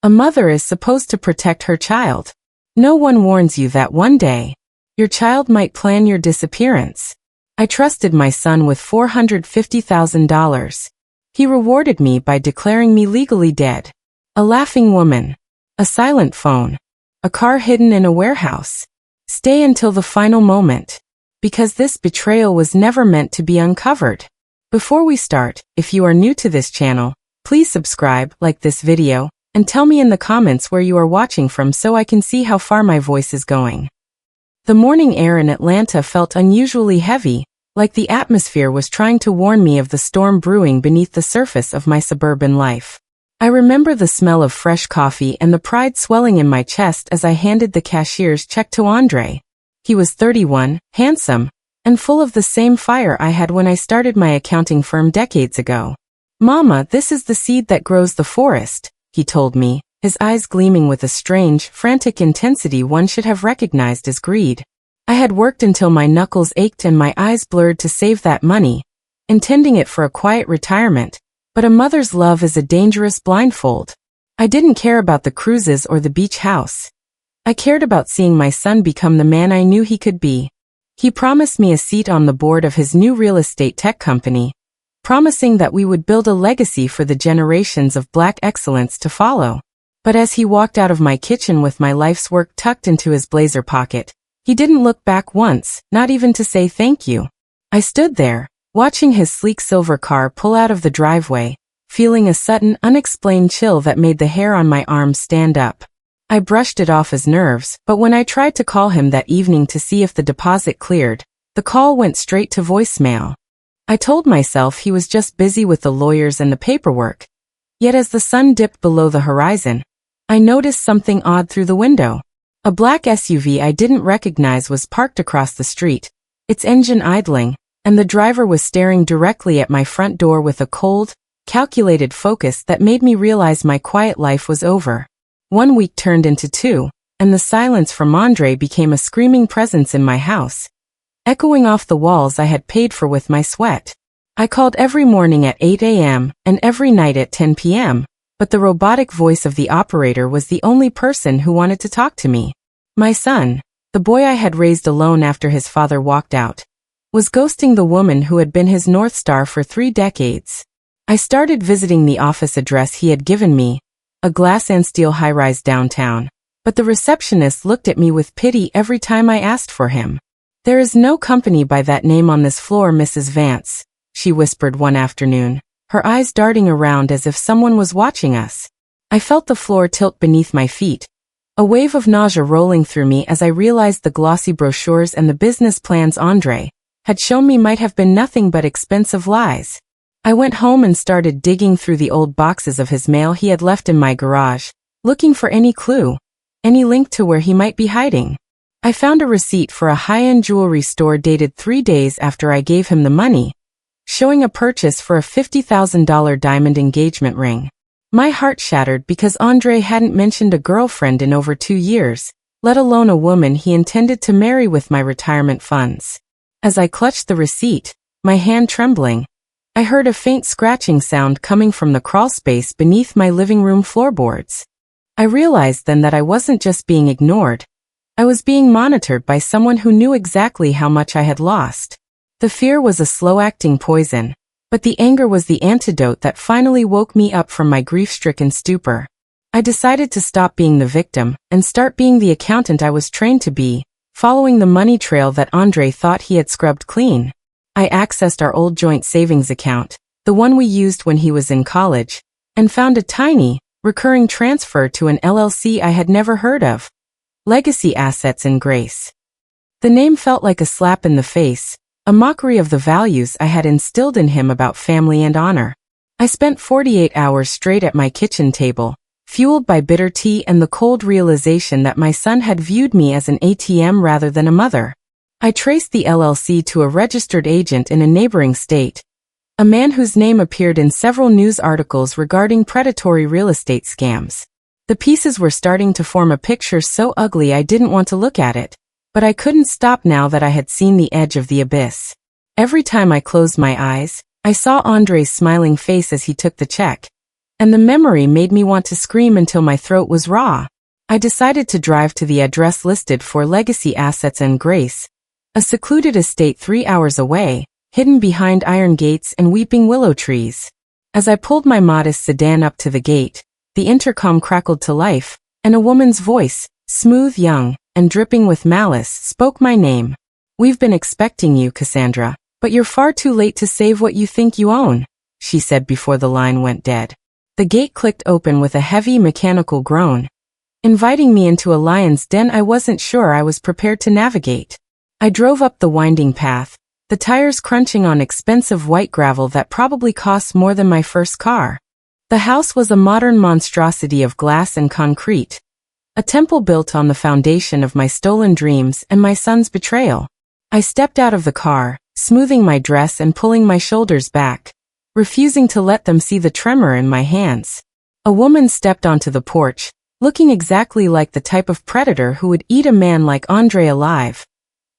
A mother is supposed to protect her child. No one warns you that one day, your child might plan your disappearance. I trusted my son with $450,000. He rewarded me by declaring me legally dead. A laughing woman. A silent phone. A car hidden in a warehouse. Stay until the final moment. Because this betrayal was never meant to be uncovered. Before we start, if you are new to this channel, please subscribe, like this video, and tell me in the comments where you are watching from so I can see how far my voice is going. The morning air in Atlanta felt unusually heavy, like the atmosphere was trying to warn me of the storm brewing beneath the surface of my suburban life. I remember the smell of fresh coffee and the pride swelling in my chest as I handed the cashier's check to Andre. He was 31, handsome, and full of the same fire I had when I started my accounting firm decades ago. "Mama, this is the seed that grows the forest," he told me, his eyes gleaming with a strange, frantic intensity one should have recognized as greed. I had worked until my knuckles ached and my eyes blurred to save that money, intending it for a quiet retirement, but a mother's love is a dangerous blindfold. I didn't care about the cruises or the beach house. I cared about seeing my son become the man I knew he could be. He promised me a seat on the board of his new real estate tech company, promising that we would build a legacy for the generations of Black excellence to follow. But as he walked out of my kitchen with my life's work tucked into his blazer pocket, he didn't look back once, not even to say thank you. I stood there, watching his sleek silver car pull out of the driveway, feeling a sudden, unexplained chill that made the hair on my arms stand up. I brushed it off as nerves, but when I tried to call him that evening to see if the deposit cleared, the call went straight to voicemail. I told myself he was just busy with the lawyers and the paperwork. Yet as the sun dipped below the horizon, I noticed something odd through the window. A black SUV I didn't recognize was parked across the street, its engine idling, and the driver was staring directly at my front door with a cold, calculated focus that made me realize my quiet life was over. 1 week turned into 2, and the silence from Andre became a screaming presence in my house, echoing off the walls I had paid for with my sweat. I called every morning at 8 a.m. and every night at 10 p.m., but the robotic voice of the operator was the only person who wanted to talk to me. My son, the boy I had raised alone after his father walked out, was ghosting the woman who had been his North Star for 3 decades. I started visiting the office address he had given me, a glass and steel high-rise downtown, but the receptionist looked at me with pity every time I asked for him. "There is no company by that name on this floor, Mrs. Vance," she whispered one afternoon, her eyes darting around as if someone was watching us. I felt the floor tilt beneath my feet, a wave of nausea rolling through me as I realized the glossy brochures and the business plans Andre had shown me might have been nothing but expensive lies. I went home and started digging through the old boxes of his mail he had left in my garage, looking for any clue, any link to where he might be hiding. I found a receipt for a high-end jewelry store dated 3 days after I gave him the money, showing a purchase for a $50,000 diamond engagement ring. My heart shattered because Andre hadn't mentioned a girlfriend in over 2 years, let alone a woman he intended to marry with my retirement funds. As I clutched the receipt, my hand trembling, I heard a faint scratching sound coming from the crawlspace beneath my living room floorboards. I realized then that I wasn't just being ignored. I was being monitored by someone who knew exactly how much I had lost. The fear was a slow-acting poison, but the anger was the antidote that finally woke me up from my grief-stricken stupor. I decided to stop being the victim and start being the accountant I was trained to be, following the money trail that Andre thought he had scrubbed clean. I accessed our old joint savings account, the one we used when he was in college, and found a tiny, recurring transfer to an LLC I had never heard of. Legacy Assets in Grace. The name felt like a slap in the face, a mockery of the values I had instilled in him about family and honor. I spent 48 hours straight at my kitchen table, fueled by bitter tea and the cold realization that my son had viewed me as an ATM rather than a mother. I traced the LLC to a registered agent in a neighboring state, a man whose name appeared in several news articles regarding predatory real estate scams. The pieces were starting to form a picture so ugly I didn't want to look at it, but I couldn't stop now that I had seen the edge of the abyss. Every time I closed my eyes, I saw Andre's smiling face as he took the check, and the memory made me want to scream until my throat was raw. I decided to drive to the address listed for Legacy Assets and Grace, a secluded estate 3 hours away, hidden behind iron gates and weeping willow trees. As I pulled my modest sedan up to the gate, the intercom crackled to life, and a woman's voice, smooth, young, and dripping with malice, spoke my name. "We've been expecting you, Cassandra, but you're far too late to save what you think you own," she said before the line went dead. The gate clicked open with a heavy mechanical groan, inviting me into a lion's den I wasn't sure I was prepared to navigate. I drove up the winding path, the tires crunching on expensive white gravel that probably cost more than my first car. The house was a modern monstrosity of glass and concrete, a temple built on the foundation of my stolen dreams and my son's betrayal. I stepped out of the car, smoothing my dress and pulling my shoulders back, refusing to let them see the tremor in my hands. A woman stepped onto the porch, looking exactly like the type of predator who would eat a man like Andre alive.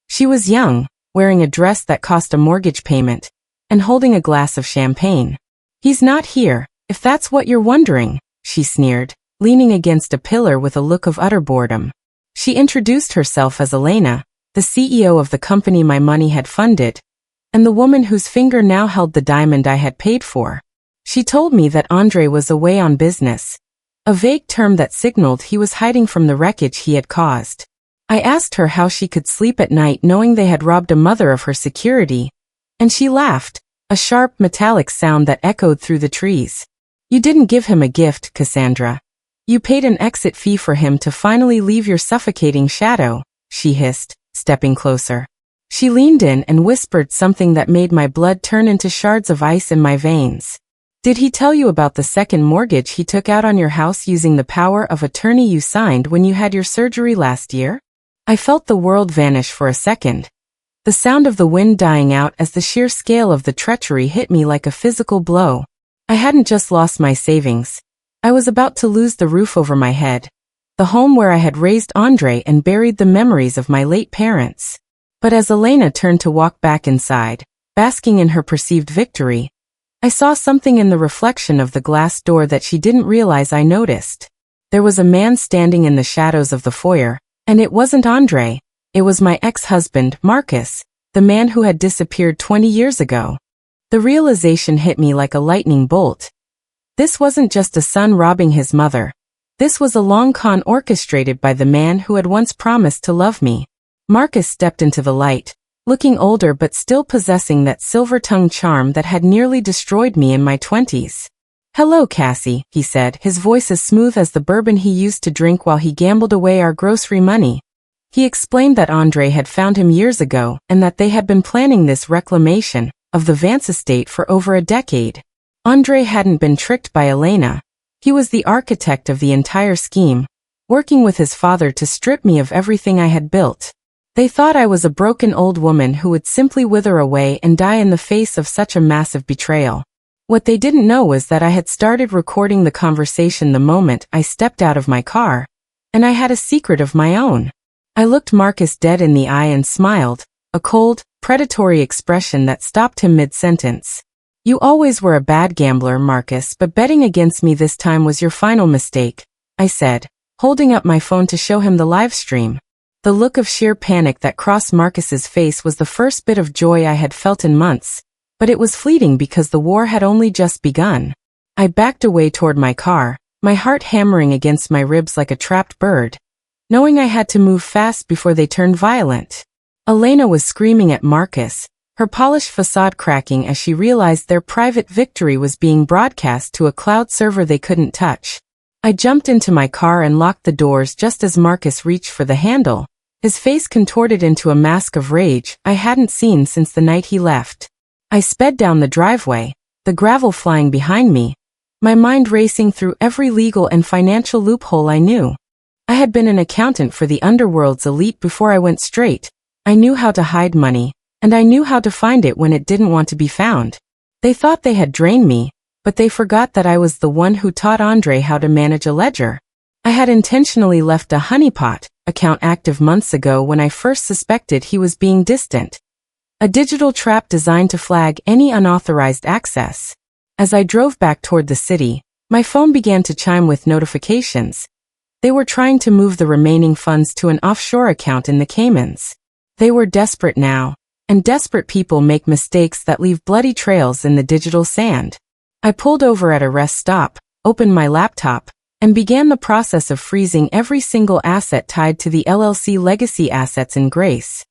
She was young, wearing a dress that cost a mortgage payment, and holding a glass of champagne. "He's not here, if that's what you're wondering," she sneered, leaning against a pillar with a look of utter boredom. She introduced herself as Elena, the CEO of the company my money had funded, and the woman whose finger now held the diamond I had paid for. She told me that Andre was away on business, a vague term that signaled he was hiding from the wreckage he had caused. I asked her how she could sleep at night knowing they had robbed a mother of her security, and she laughed, a sharp metallic sound that echoed through the trees. "You didn't give him a gift, Cassandra. You paid an exit fee for him to finally leave your suffocating shadow," she hissed, stepping closer. She leaned in and whispered something that made my blood turn into shards of ice in my veins. "Did he tell you about the second mortgage he took out on your house using the power of attorney you signed when you had your surgery last year?" I felt the world vanish for a second, the sound of the wind dying out as the sheer scale of the treachery hit me like a physical blow. I hadn't just lost my savings. I was about to lose the roof over my head, the home where I had raised Andre and buried the memories of my late parents. But as Elena turned to walk back inside, basking in her perceived victory, I saw something in the reflection of the glass door that she didn't realize I noticed. There was a man standing in the shadows of the foyer, and it wasn't Andre. It was my ex-husband, Marcus, the man who had disappeared 20 years ago. The realization hit me like a lightning bolt. This wasn't just a son robbing his mother. This was a long con orchestrated by the man who had once promised to love me. Marcus stepped into the light, looking older but still possessing that silver-tongued charm that had nearly destroyed me in my 20s. "Hello, Cassie," he said, his voice as smooth as the bourbon he used to drink while he gambled away our grocery money. He explained that Andre had found him years ago and that they had been planning this reclamation of the Vance estate for over a decade. Andre hadn't been tricked by Elena. He was the architect of the entire scheme, working with his father to strip me of everything I had built. They thought I was a broken old woman who would simply wither away and die in the face of such a massive betrayal. What they didn't know was that I had started recording the conversation the moment I stepped out of my car, and I had a secret of my own. I looked Marcus dead in the eye and smiled, a cold, predatory expression that stopped him mid-sentence. "You always were a bad gambler, Marcus, but betting against me this time was your final mistake," I said, holding up my phone to show him the live stream. The look of sheer panic that crossed Marcus's face was the first bit of joy I had felt in months, but it was fleeting because the war had only just begun. I backed away toward my car, my heart hammering against my ribs like a trapped bird, knowing I had to move fast before they turned violent. Elena was screaming at Marcus, her polished facade cracking as she realized their private victory was being broadcast to a cloud server they couldn't touch. I jumped into my car and locked the doors just as Marcus reached for the handle, his face contorted into a mask of rage I hadn't seen since the night he left. I sped down the driveway, the gravel flying behind me, my mind racing through every legal and financial loophole I knew. I had been an accountant for the underworld's elite before I went straight. I knew how to hide money, and I knew how to find it when it didn't want to be found. They thought they had drained me, but they forgot that I was the one who taught Andre how to manage a ledger. I had intentionally left a honeypot account active months ago when I first suspected he was being distant. A digital trap designed to flag any unauthorized access. As I drove back toward the city, My phone began to chime with notifications. They were trying to move the remaining funds to an offshore account in the Caymans. They were desperate now, and desperate people make mistakes that leave bloody trails in the digital sand. I pulled over at a rest stop, opened my laptop, and began the process of freezing every single asset tied to the LLC legacy assets in Grace.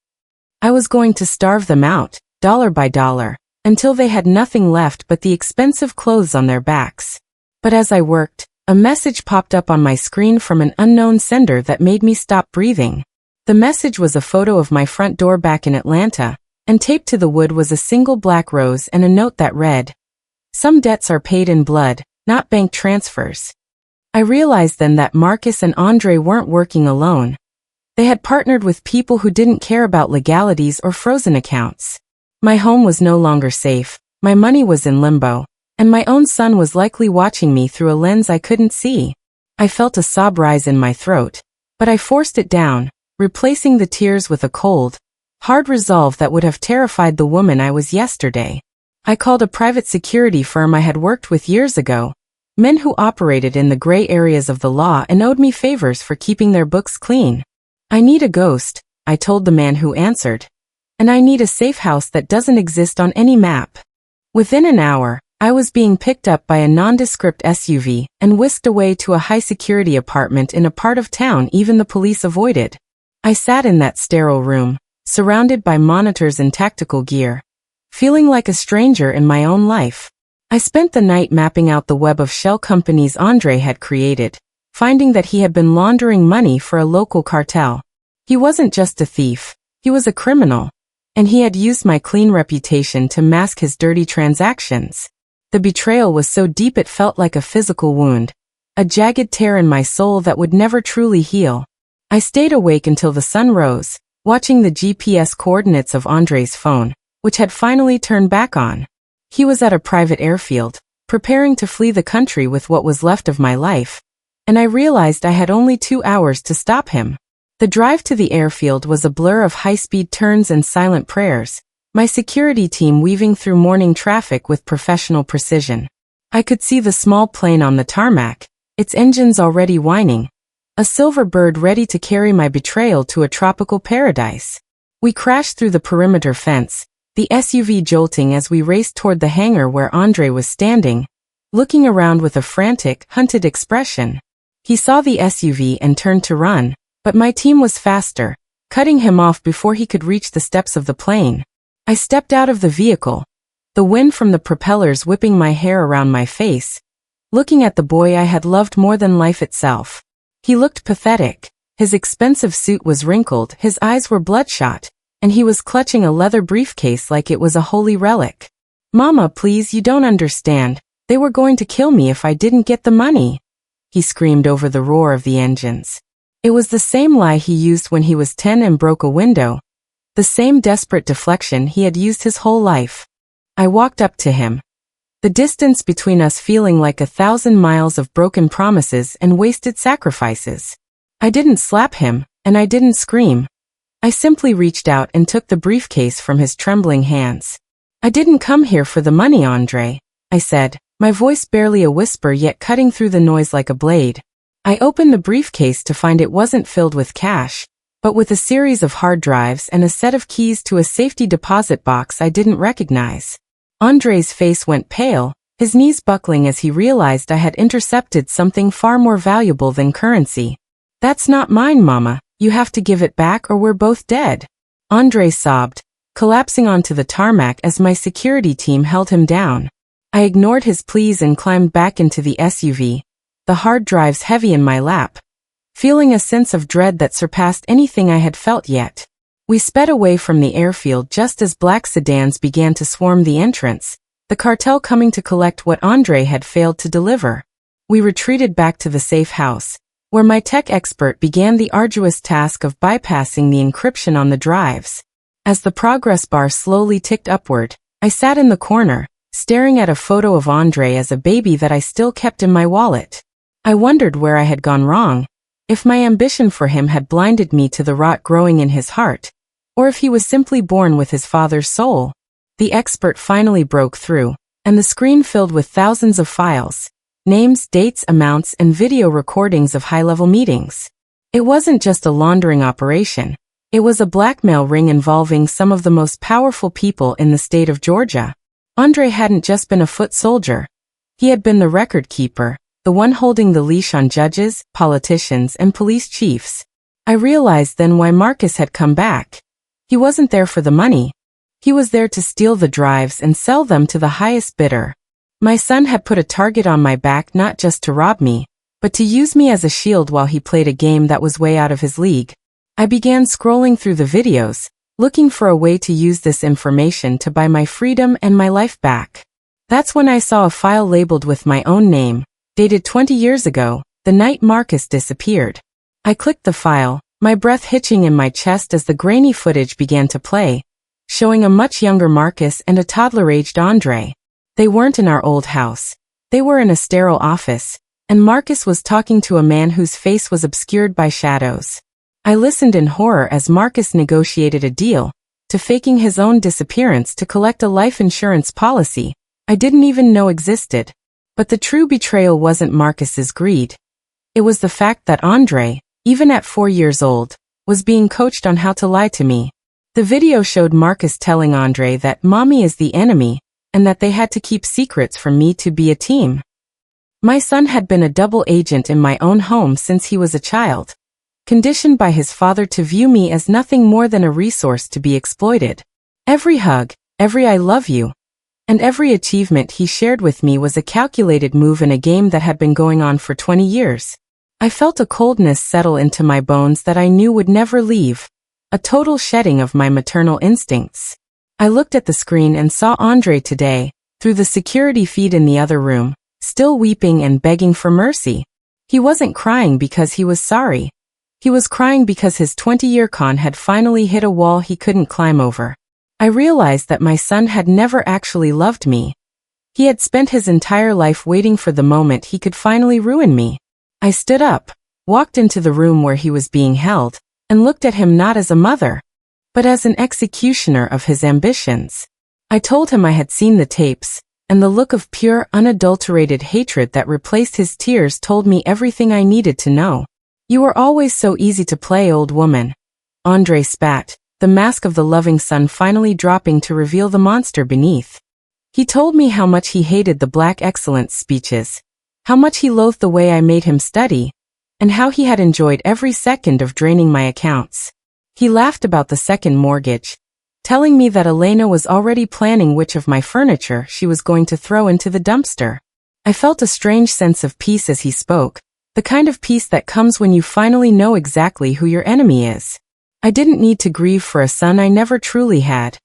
I was going to starve them out, dollar by dollar, until they had nothing left but the expensive clothes on their backs. But as I worked, a message popped up on my screen from an unknown sender that made me stop breathing. The message was a photo of my front door back in Atlanta, and taped to the wood was a single black rose and a note that read, "Some debts are paid in blood, not bank transfers." I realized then that Marcus and Andre weren't working alone. They had partnered with people who didn't care about legalities or frozen accounts. My home was no longer safe, my money was in limbo, and my own son was likely watching me through a lens I couldn't see. I felt a sob rise in my throat, but I forced it down, replacing the tears with a cold, hard resolve that would have terrified the woman I was yesterday. I called a private security firm I had worked with years ago, men who operated in the gray areas of the law and owed me favors for keeping their books clean. "I need a ghost," I told the man who answered. "And I need a safe house that doesn't exist on any map." Within an hour, I was being picked up by a nondescript SUV and whisked away to a high-security apartment in a part of town even the police avoided. I sat in that sterile room, surrounded by monitors and tactical gear, feeling like a stranger in my own life. I spent the night mapping out the web of shell companies Andre had created, finding that he had been laundering money for a local cartel. He wasn't just a thief, he was a criminal, and he had used my clean reputation to mask his dirty transactions. The betrayal was so deep it felt like a physical wound, a jagged tear in my soul that would never truly heal. I stayed awake until the sun rose, watching the GPS coordinates of Andre's phone, which had finally turned back on. He was at a private airfield, preparing to flee the country with what was left of my life, and I realized I had only 2 hours to stop him. The drive to the airfield was a blur of high-speed turns and silent prayers, my security team weaving through morning traffic with professional precision. I could see the small plane on the tarmac, its engines already whining, a silver bird ready to carry my betrayal to a tropical paradise. We crashed through the perimeter fence, the SUV jolting as we raced toward the hangar where Andre was standing, looking around with a frantic, hunted expression. He saw the SUV and turned to run, but my team was faster, cutting him off before he could reach the steps of the plane. I stepped out of the vehicle, the wind from the propellers whipping my hair around my face, looking at the boy I had loved more than life itself. He looked pathetic, his expensive suit was wrinkled, his eyes were bloodshot, and he was clutching a leather briefcase like it was a holy relic. "Mama, please, you don't understand. They were going to kill me if I didn't get the money," he screamed over the roar of the engines. It was the same lie he used when he was 10 and broke a window, the same desperate deflection he had used his whole life. I walked up to him, the distance between us feeling like 1,000 miles of broken promises and wasted sacrifices. I didn't slap him, and I didn't scream. I simply reached out and took the briefcase from his trembling hands. "I didn't come here for the money, Andre," I said, my voice barely a whisper yet cutting through the noise like a blade. I opened the briefcase to find it wasn't filled with cash, but with a series of hard drives and a set of keys to a safety deposit box I didn't recognize. Andre's face went pale, his knees buckling as he realized I had intercepted something far more valuable than currency. "That's not mine, Mama. You have to give it back or we're both dead." Andre sobbed, collapsing onto the tarmac as my security team held him down. I ignored his pleas and climbed back into the SUV, the hard drives heavy in my lap, feeling a sense of dread that surpassed anything I had felt yet. We sped away from the airfield just as black sedans began to swarm the entrance, the cartel coming to collect what Andre had failed to deliver. We retreated back to the safe house, where my tech expert began the arduous task of bypassing the encryption on the drives. As the progress bar slowly ticked upward, I sat in the corner, staring at a photo of Andre as a baby that I still kept in my wallet. I wondered where I had gone wrong, if my ambition for him had blinded me to the rot growing in his heart, or if he was simply born with his father's soul. The expert finally broke through, and the screen filled with thousands of files, names, dates, amounts, and video recordings of high-level meetings. It wasn't just a laundering operation. It was a blackmail ring involving some of the most powerful people in the state of Georgia. Andre hadn't just been a foot soldier. He had been the record keeper, the one holding the leash on judges, politicians, and police chiefs. I realized then why Marcus had come back. He wasn't there for the money. He was there to steal the drives and sell them to the highest bidder. My son had put a target on my back not just to rob me, but to use me as a shield while he played a game that was way out of his league. I began scrolling through the videos, looking for a way to use this information to buy my freedom and my life back. That's when I saw a file labeled with my own name, dated 20 years ago, the night Marcus disappeared. I clicked the file, my breath hitching in my chest as the grainy footage began to play, showing a much younger Marcus and a toddler-aged Andre. They weren't in our old house. They were in a sterile office, and Marcus was talking to a man whose face was obscured by shadows. I listened in horror as Marcus negotiated a deal, to faking his own disappearance to collect a life insurance policy I didn't even know existed. But the true betrayal wasn't Marcus's greed. It was the fact that Andre, even at 4 years old, was being coached on how to lie to me. The video showed Marcus telling Andre that mommy is the enemy, and that they had to keep secrets from me to be a team. My son had been a double agent in my own home since he was a child, conditioned by his father to view me as nothing more than a resource to be exploited. Every hug, every I love you, and every achievement he shared with me was a calculated move in a game that had been going on for 20 years. I felt a coldness settle into my bones that I knew would never leave, a total shedding of my maternal instincts. I looked at the screen and saw Andre today, through the security feed in the other room, still weeping and begging for mercy. He wasn't crying because he was sorry. He was crying because his 20-year con had finally hit a wall he couldn't climb over. I realized that my son had never actually loved me. He had spent his entire life waiting for the moment he could finally ruin me. I stood up, walked into the room where he was being held, and looked at him not as a mother, but as an executioner of his ambitions. I told him I had seen the tapes, and the look of pure, unadulterated hatred that replaced his tears told me everything I needed to know. You were always so easy to play, old woman. Andre spat, the mask of the loving son finally dropping to reveal the monster beneath. He told me how much he hated the black excellence speeches, how much he loathed the way I made him study, and how he had enjoyed every second of draining my accounts. He laughed about the second mortgage, telling me that Elena was already planning which of my furniture she was going to throw into the dumpster. I felt a strange sense of peace as he spoke, the kind of peace that comes when you finally know exactly who your enemy is. I didn't need to grieve for a son I never truly had.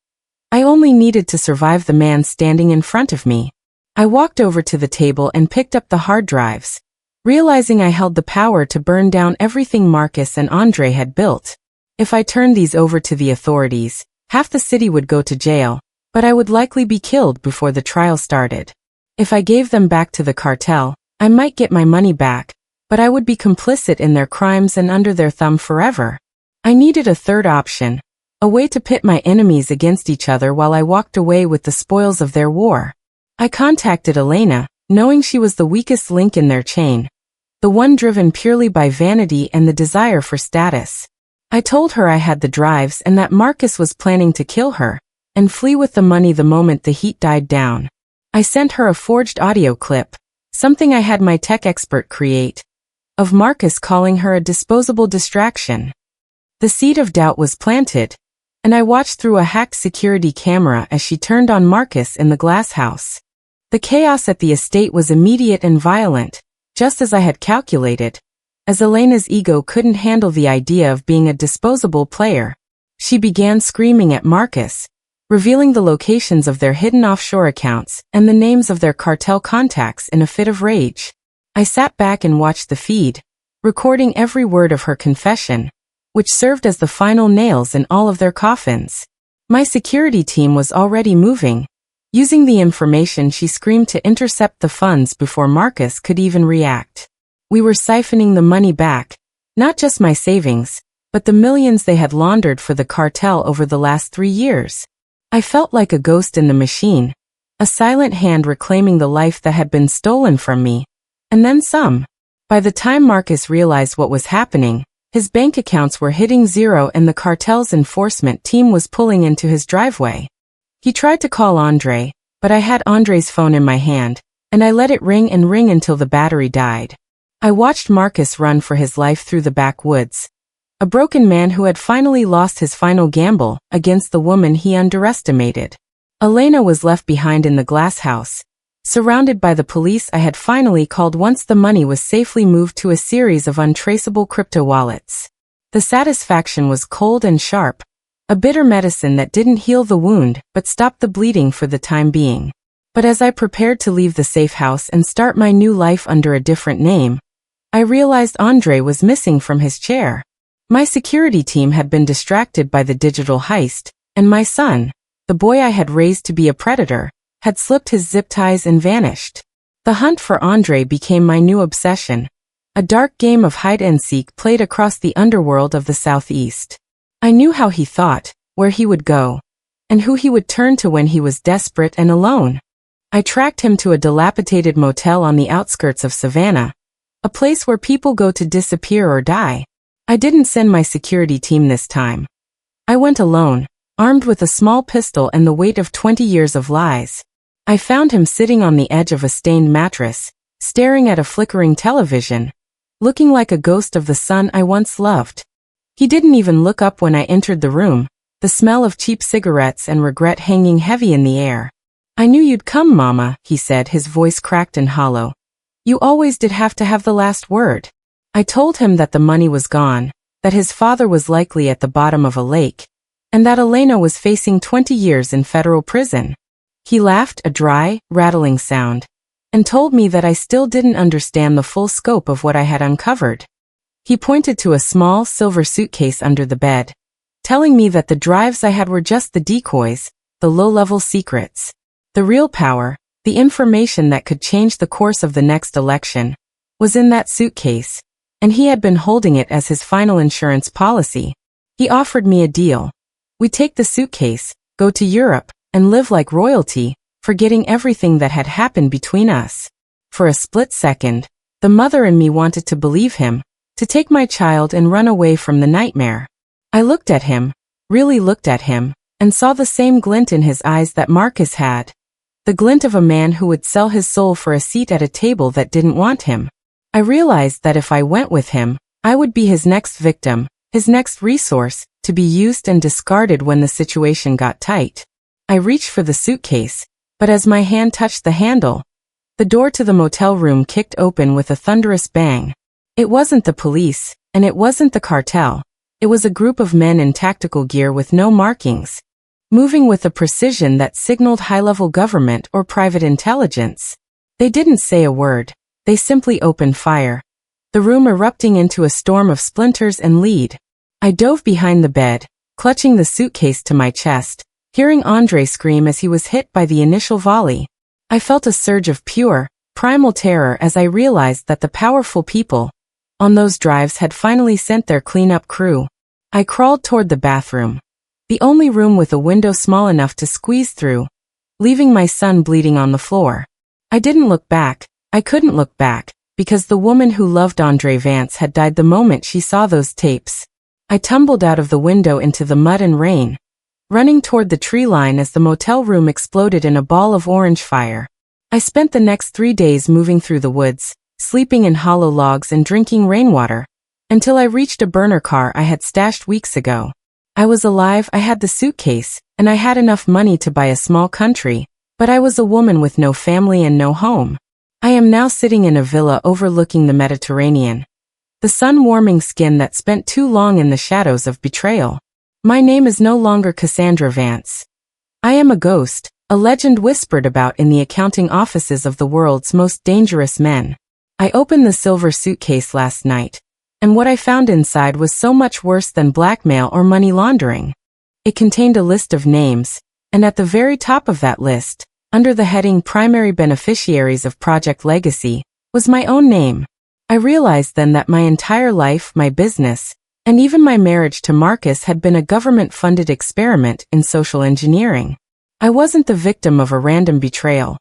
I only needed to survive the man standing in front of me. I walked over to the table and picked up the hard drives, realizing I held the power to burn down everything Marcus and Andre had built. If I turned these over to the authorities, half the city would go to jail, but I would likely be killed before the trial started. If I gave them back to the cartel, I might get my money back, but I would be complicit in their crimes and under their thumb forever. I needed a third option, a way to pit my enemies against each other while I walked away with the spoils of their war. I contacted Elena, knowing she was the weakest link in their chain, the one driven purely by vanity and the desire for status. I told her I had the drives and that Marcus was planning to kill her and flee with the money the moment the heat died down. I sent her a forged audio clip, something I had my tech expert create, of Marcus calling her a disposable distraction. The seed of doubt was planted, and I watched through a hacked security camera as she turned on Marcus in the glass house. The chaos at the estate was immediate and violent, just as I had calculated, as Elena's ego couldn't handle the idea of being a disposable player. She began screaming at Marcus, revealing the locations of their hidden offshore accounts and the names of their cartel contacts in a fit of rage. I sat back and watched the feed, recording every word of her confession, which served as the final nails in all of their coffins. My security team was already moving, using the information she screamed to intercept the funds before Marcus could even react. We were siphoning the money back, not just my savings, but the millions they had laundered for the cartel over the last 3 years. I felt like a ghost in the machine, a silent hand reclaiming the life that had been stolen from me, And then some. By the time Marcus realized what was happening, his bank accounts were hitting zero and the cartel's enforcement team was pulling into his driveway. He tried to call Andre, but I had Andre's phone in my hand, and I let it ring and ring until the battery died. I watched Marcus run for his life through the backwoods. A broken man who had finally lost his final gamble against the woman he underestimated. Elena was left behind in the glass house, surrounded by the police I had finally called once the money was safely moved to a series of untraceable crypto wallets. The satisfaction was cold and sharp, a bitter medicine that didn't heal the wound but stopped the bleeding for the time being. But as I prepared to leave the safe house and start my new life under a different name, I realized Andre was missing from his chair. My security team had been distracted by the digital heist, and my son, the boy I had raised to be a predator, had slipped his zip ties and vanished. The hunt for Andre became my new obsession, a dark game of hide-and-seek played across the underworld of the Southeast. I knew how he thought, where he would go, and who he would turn to when he was desperate and alone. I tracked him to a dilapidated motel on the outskirts of Savannah, a place where people go to disappear or die. I didn't send my security team this time. I went alone, armed with a small pistol and the weight of 20 years of lies. I found him sitting on the edge of a stained mattress, staring at a flickering television, looking like a ghost of the son I once loved. He didn't even look up when I entered the room, the smell of cheap cigarettes and regret hanging heavy in the air. "I knew you'd come, Mama," he said, his voice cracked and hollow. "You always did have to have the last word." I told him that the money was gone, that his father was likely at the bottom of a lake, and that Elena was facing 20 years in federal prison. He laughed, a dry, rattling sound, and told me that I still didn't understand the full scope of what I had uncovered. He pointed to a small, silver suitcase under the bed, telling me that the drives I had were just the decoys, the low-level secrets. The real power, the information that could change the course of the next election, was in that suitcase, and he had been holding it as his final insurance policy. He offered me a deal. We'd take the suitcase, go to Europe, and live like royalty, forgetting everything that had happened between us. For a split second, the mother in me wanted to believe him, to take my child and run away from the nightmare. I looked at him, really looked at him, and saw the same glint in his eyes that Marcus had. The glint of a man who would sell his soul for a seat at a table that didn't want him. I realized that if I went with him, I would be his next victim, his next resource, to be used and discarded when the situation got tight. I reached for the suitcase, but as my hand touched the handle, the door to the motel room kicked open with a thunderous bang. It wasn't the police, and it wasn't the cartel. It was a group of men in tactical gear with no markings, moving with a precision that signaled high-level government or private intelligence. They didn't say a word. They simply opened fire, the room erupting into a storm of splinters and lead. I dove behind the bed, clutching the suitcase to my chest, hearing Andre scream as he was hit by the initial volley. I felt a surge of pure, primal terror as I realized that the powerful people on those drives had finally sent their cleanup crew. I crawled toward the bathroom, the only room with a window small enough to squeeze through, leaving my son bleeding on the floor. I didn't look back. I couldn't look back, because the woman who loved Andre Vance had died the moment she saw those tapes. I tumbled out of the window into the mud and rain, running toward the tree line as the motel room exploded in a ball of orange fire. I spent the next 3 days moving through the woods, sleeping in hollow logs and drinking rainwater, until I reached a burner car I had stashed weeks ago. I was alive, I had the suitcase, and I had enough money to buy a small country, but I was a woman with no family and no home. I am now sitting in a villa overlooking the Mediterranean, the sun-warming skin that spent too long in the shadows of betrayal. My name is no longer Cassandra Vance. I am a ghost, a legend whispered about in the accounting offices of the world's most dangerous men. I opened the silver suitcase last night, and what I found inside was so much worse than blackmail or money laundering. It contained a list of names, and at the very top of that list, under the heading Primary Beneficiaries of Project Legacy, was my own name. I realized then that my entire life, my business, and even my marriage to Marcus had been a government-funded experiment in social engineering. I wasn't the victim of a random betrayal.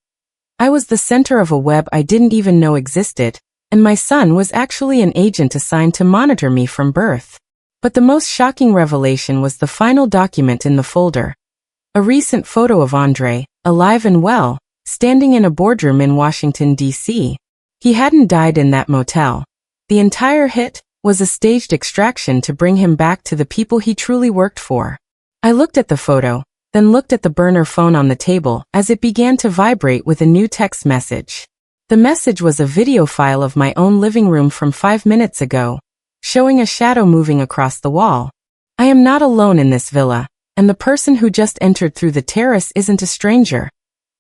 I was the center of a web I didn't even know existed, and my son was actually an agent assigned to monitor me from birth. But the most shocking revelation was the final document in the folder. A recent photo of Andre, alive and well, standing in a boardroom in Washington, D.C. He hadn't died in that motel. The entire hit was a staged extraction to bring him back to the people he truly worked for. I looked at the photo, then looked at the burner phone on the table as it began to vibrate with a new text message. The message was a video file of my own living room from 5 minutes ago, showing a shadow moving across the wall. I am not alone in this villa, and the person who just entered through the terrace isn't a stranger.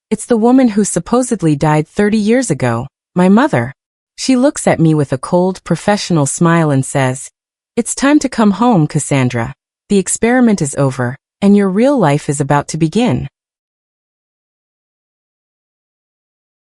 It's the woman who supposedly died 30 years ago, my mother. She looks at me with a cold, professional smile and says, "It's time to come home, Cassandra. The experiment is over, and your real life is about to begin."